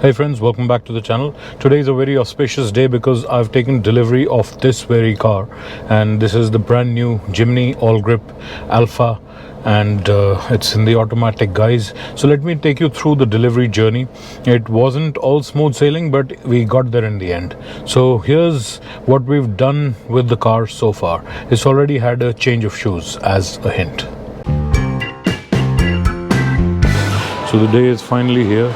Hey friends, welcome back to the channel. Today is a very auspicious day because I've taken delivery of this very car, and this is the brand new Jimny All Grip Alpha, and it's in the automatic, guys. So let me take you through the delivery journey. It wasn't all smooth sailing, but we got there in the end. So here's what we've done with the car so far. It's already had a change of shoes as a hint. So the day is finally here.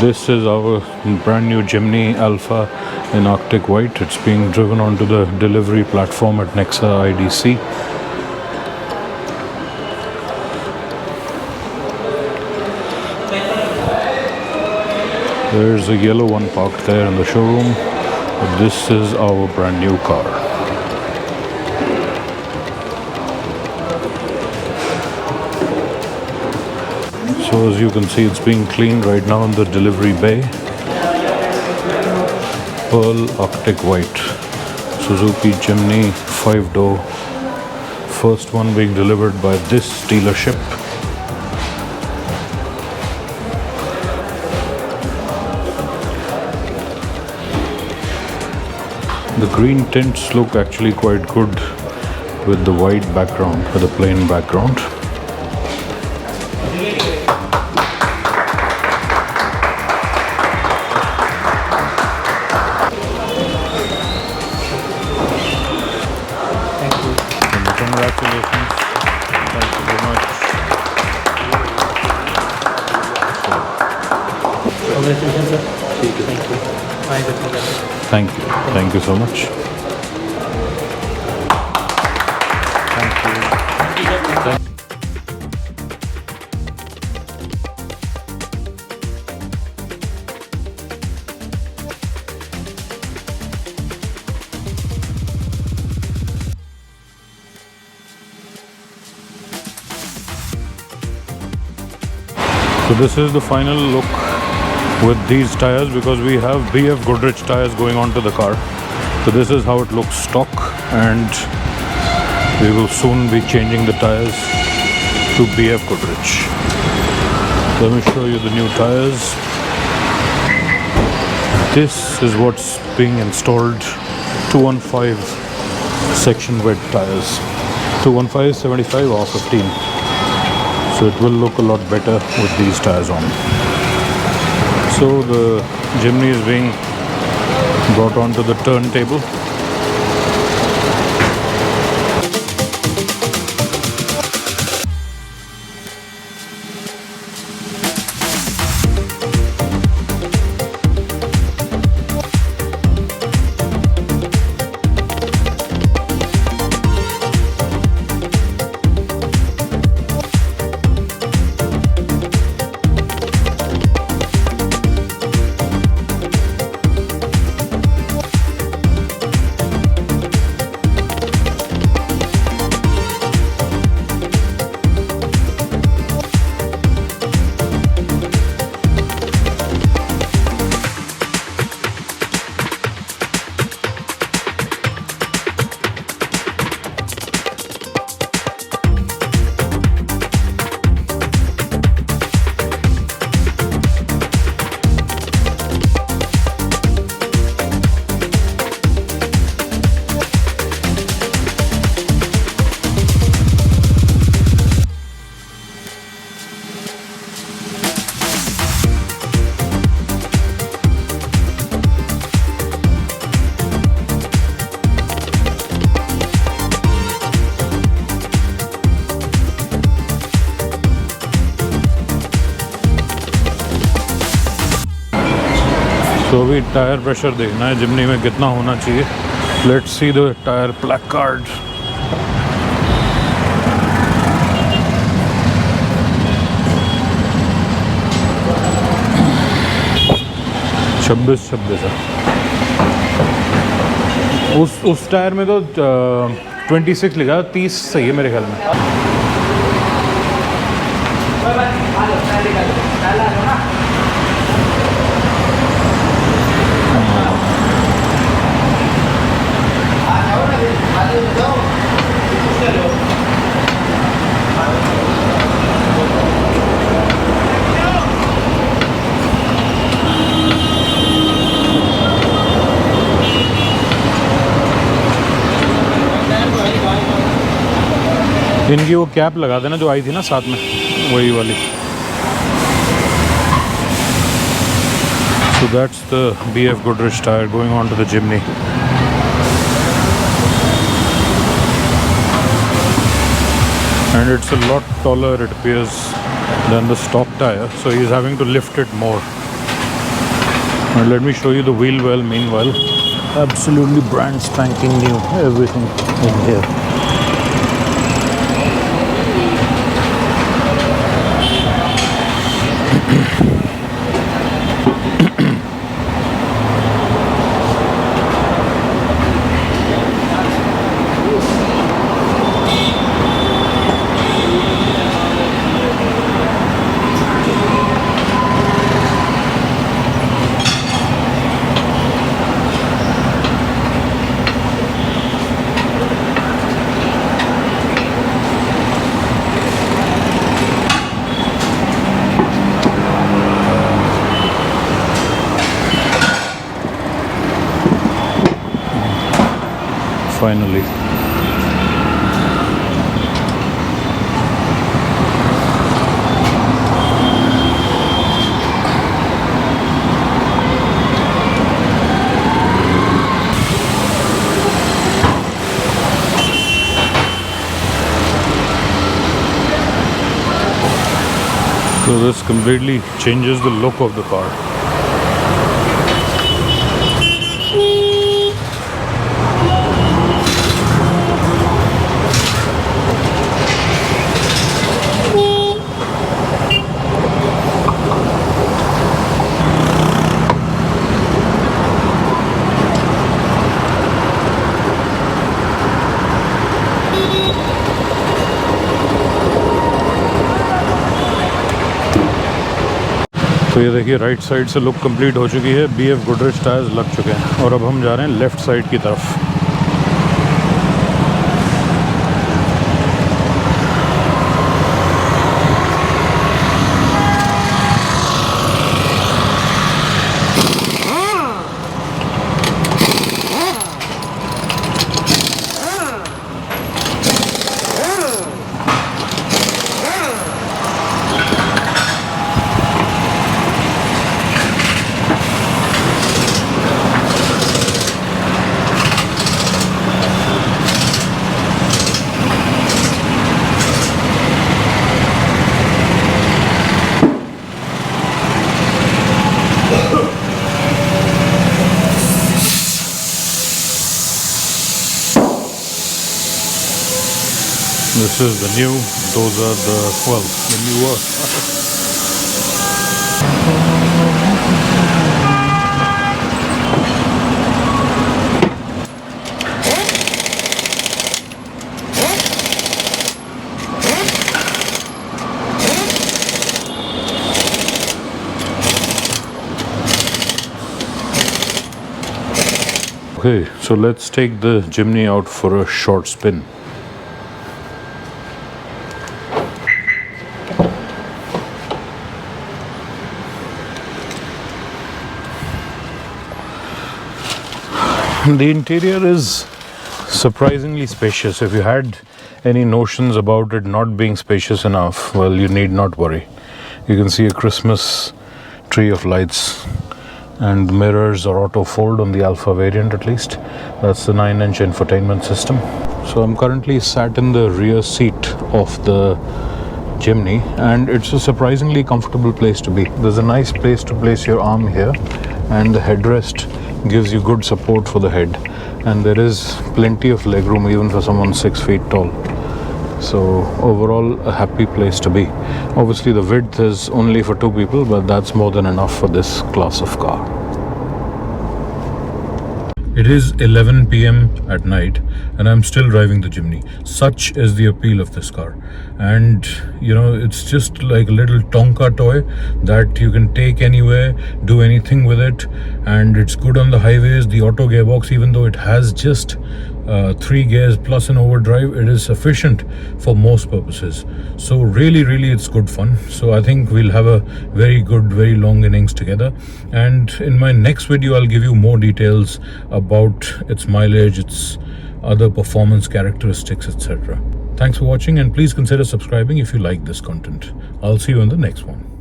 This is our brand new Jimny Alpha in Arctic White. It's being driven onto the delivery platform at Nexa IDC. There's a yellow one parked there in the showroom. But this is our brand new car. So as you can see, it's being cleaned right now in the delivery bay. Pearl Arctic White Suzuki Jimny 5-door. First one being delivered by this dealership. The green tints look actually quite good with the white background, with a plain background. Congratulations. Thank you very much. Congratulations, sir. Thank you. Thank you. Thank you so much. Thank you. So this is the final look with these tires, because we have BF Goodrich tires going onto the car. So this is how it looks stock, and we will soon be changing the tires to BF Goodrich. Let me show you the new tires. This is what's being installed. 215 section width tires. 215, 75 or 15. So it will look a lot better with these tires on. So the Jimny is being brought onto the turntable. तो अभी tyre pressure देखना है जिमनी में कितना होना चाहिए. Let's see the tyre black card. छब्बीस है. उस टायर में तो 26 लिखा, 30 सही है मेरे ख्याल में. इनकी वो कैप लगा देना जो आई थी ना साथ में, वही वाली. So that's the BF Goodrich Tyre going on to the Jimny. And it's a lot taller, it appears, than the stock Tyre, so he's having to lift it more. And let me show you the wheel well meanwhile. Absolutely brand spanking new, everything in here. Finally. So this completely changes the look of the car. तो ये देखिए right side से look complete हो चुकी है, BF Goodrich tyres लग चुके हैं और अब हम जा रहे हैं लेफ़्ट साइड की तरफ. This is the new, those are the newer. Okay, so let's take the Jimny out for a short spin. The interior is surprisingly spacious. If you had any notions about it not being spacious enough, well, you need not worry. You can see a Christmas tree of lights, and the mirrors are auto fold on the Alpha variant at least. That's the 9-inch infotainment system. So I'm currently sat in the rear seat of the Jimny, and it's a surprisingly comfortable place to be. There's a nice place to place your arm here, and the headrest gives you good support for the head, and there is plenty of legroom even for someone 6 feet tall. So overall a happy place to be. Obviously the width is only for 2 people, but that's more than enough for this class of car. It is 11 p.m. at night and I'm still driving the Jimny. Such is the appeal of this car. And you know, it's just like a little Tonka toy that you can take anywhere, do anything with it, and it's good on the highways. The auto gearbox, even though it has just 3 gears plus an overdrive, it is sufficient for most purposes. So really it's good fun. So I think we'll have a very good, very long innings together, and in my next video I'll give you more details about its mileage, its other performance characteristics, etc. Thanks for watching, and please consider subscribing if you like this content. I'll see you in the next one.